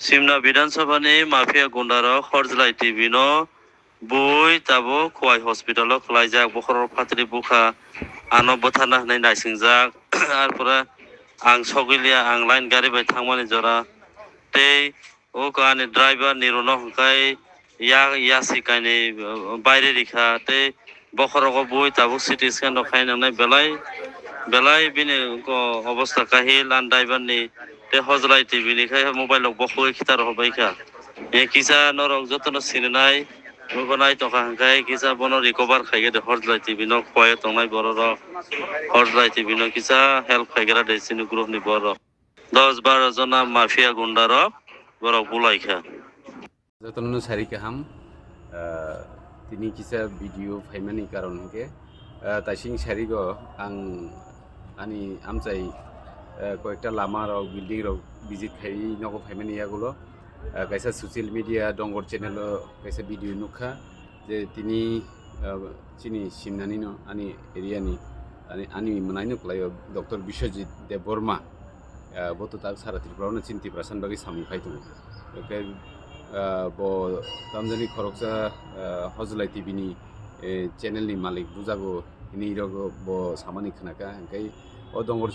Simna Vidansabhani Mafia Gundaro Khorjlai TV no bui tabo Khwai Hospital o khlaijak bokhorok phatri bukha ano bothana hnai naisingjak arpore ang sogilia ang line gari bai thangmani jora tei o kani driver ni rono hwnkhe yasi kaini baire rikha tei bokhorogo bui tabo CT scan rok khainangnai belai bini অবস্থা কাহিল আন driver নি তে হজলাই TV নি খাই mobile বখুই খিতার হবাই কা কিসা নরক যতন সিনেনাই মুগনাই তকা হাঙ্কাই কিসা বন রিকভার খাইগে দে হজলাই টিভি ন খয়ে তংনাই বড় রক হজলাই টিভি ন কিসা হেল্প খাইগেরা দে সিনি গ্রুপ নি বড় 10-12 জনা মাফিয়া গুন্ডা রক বড় বুলাইখা যতন সারি কাহাম তিনি কিসা ভিডিও ফাইমানি কারণ হকে তাইসিং সারিগো আং ani amchai koekta lama rok building rok visit khai nogo phaimani yagulo kaisa social media dongor channel o kaisa video nukha je tini chini simnani no ani area ni ani manai nuklayo Dr. Bishojit Deborma boto tak sara tripura no chinti prasan bagi samung khai tu okay bo tamjani khoroksa hojlai tv ni channel ni malik bujago ini rogo bo samani khnaka kai o dongor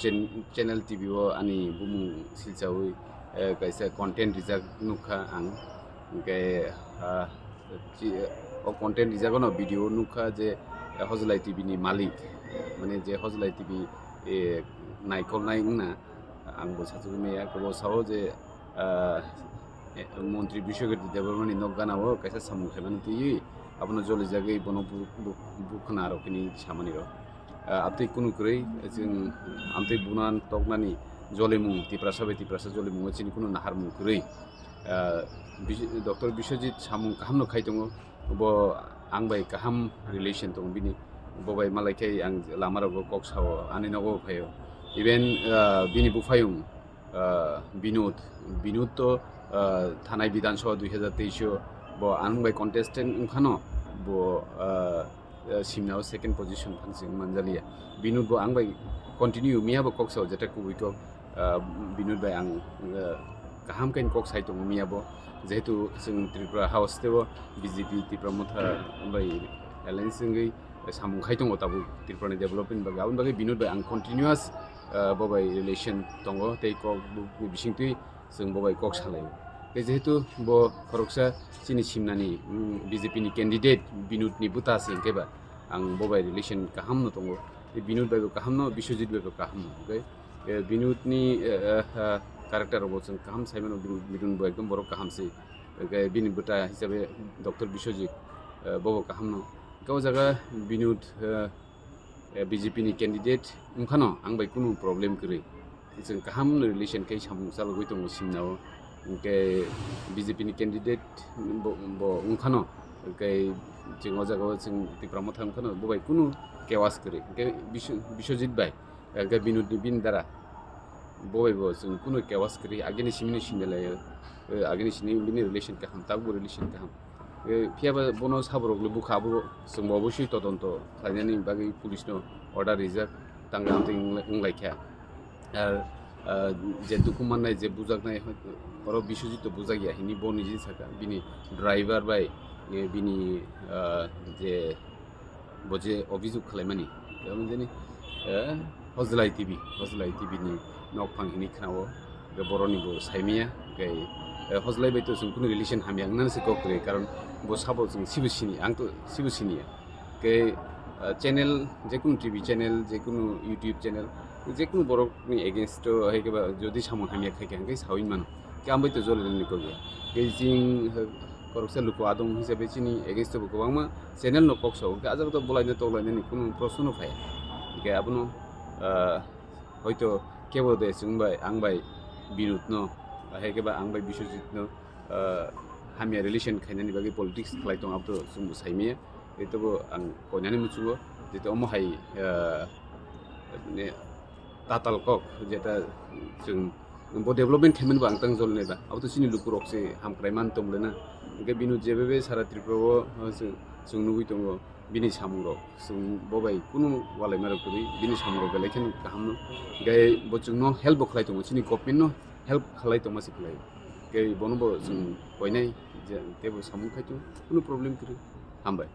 channel tv o ani bumu silchawi kaisa content rijak nukha ang kai o content rijak no video nukha je hojlai tv ni malik mane je hojlai tv naikol nai na ang bo sachu meya ko sao je মন্ত্রী বিশ্বজিৎ দেববর্মা নজ্ঞানা ও কাইসা সামু খাইমানি তুই আপনার জলে জায়গায় বন বুখনা আর কিনি সামানির আপনি কোনো করেই আমতে বুনান তকনানি জলে মুং তিপ্রাসা জলে মুং চিনি কোনো নাহার মুং করেই ডক্টর বিশ্বজিৎ সামু কাহাম খাই দङ ব আং বাই কাহাম রিলেশন দङ বিনি ববাই মালাইখাই আং লামারাগো কক্সাও আনি নগো ফাयो ইভেন বিনি বুফায়ুং বিনোদ তো থানায় বিধানসভা 2023 bo ang bai contestant ungkhano bo simnao second position phansing manjalia binud bo ang bai continue miya bo koksa jeta kubui ko binud bai ang kaham kain koksai tong miya bo jehetu sing tripura house tebo BJP tripura motha bai alliance ngai samung khai tong tabu tripura ni development ba gaun bagai binud bai ang continuous bo bai relation tongo tei ko bisingtui sing bo bai koksalai যেহেতু ব খরকসা চিনি সিমনানি BJP নি candidate Binod নি বুতা সিংকেবা আং Bobai relation কাহাম ন দङ বিনোদ বাইবো কাহাম ন Biswajit বাইবো কাহাম okay Binod নি character অবচন কাহাম Saiman Binod বো একদম বড় কাহাম সে ओके বিনি বুতা হিসাবে ডক্টর বিশ্বজিৎ ববো কাহাম ন গাও জায়গা বিনোদ বিজেপি নি ক্যান্ডিডেট উনখানো আং বাই কোনো প্রবলেম করে जों কাহাম রিলেশন কে সামুং সালগৈ দङ সিমনাও ke BJP ni candidate bo ungkhano ke jing ojago jing tipramo thangkhano bo bai kunu kewas kore ke Bishojit bai ke Binod bin dara bo bai bo jing kunu kewas kore ageni simini simele ageni sini bini relation ka ham tabu relation ka ham phiaba bono saboroglu bu khabo jing obosshoi todonto khlainani bagi police no order rijak tanga amte inglaikha ar যে দুকুমান নাই যে বুজাক নাই বড় বিশ্বজিৎ বুঝা গিয়া হিনি বনি জি থাকা বিনি ড্রাইভার বাই বিনি যে বজে অভিযোগ খালাইমানি যেমন জানি হজলাই টিভি নি নক ফাং হিনি খাও বড়নি বো সাইমিয়া গাই হজলাই বাই তো जों কোনো রিলেশন হামিয়াং নানসে ককরে কারণ বো সাবো जों সিবুসিনি আং তো সিবুসিনিয়া কে চ্যানেল যে কোনো টিভি চ্যানেল যে কোনো ইউটিউব চ্যানেল যে কোনো বড়নি এগেইনস্ট হেকেবা যদি সামু হামিয়া খাইকে হাঙ্গাই সাউইন মান কে আমবাই তো জলেনি কগে গেজিং করকসা লুকো আদং হিসাবে চিনি এগেইনস্ট বো গোबांमा চ্যানেল ন কক্সাও গাজাব তো বলাইনে তলাইনে কোনো প্রশ্ন ফায়া কে আপনো হয়তো কেবল দে जोंबाय आंबाय বিনোদ ন হেকেবা आंबाय বিশ্বজিৎ ন হামিয়া রিলেশন খাইনানি বাকি পলিটিক্স খালাই দং আবতো जों সাইমিয়া এতবো আং কইনানি মুচুগো যেটা অমহাই tatal kok jeta जों bo development themen bang tang jol neba auto sini lukurok se hamkraiman tomlena ge binu jebebe sara tripro जों nugui tongo bini samuro जों bobai kunu walai maro kuri bini samuro beleken kaham ge bo जों no help khlai tongo sini government no help khlai tongo se khlai गे बनबो जों बयनाय जे तेबो सामु खायथु कुनु problem गैया हामबाय